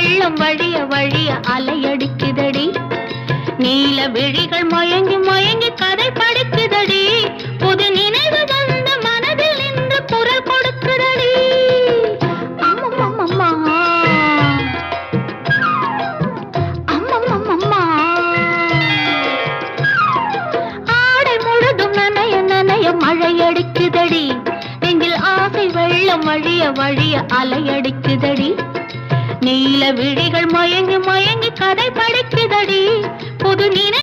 வெள்ளம் வழிய வழிய அலையடிக்குதடி. நீல விழிகள் மயங்கி மயங்கி கதை படிக்குதடி. புது நினைவு வந்த மனதில் நின்று குரல் கொடுக்குதடி. அம்மம்மம்மா அம்மம்மம்மா ஆடை முழுதும் நனைய நனைய மழையடிக்குதடி. நெஞ்சில் ஆசை வெள்ளம் வழிய வழிய அலையடிக்குதடி. நீல விழிகள் மயங்கி மயங்கி கதை படிக்குதடி. புது நினை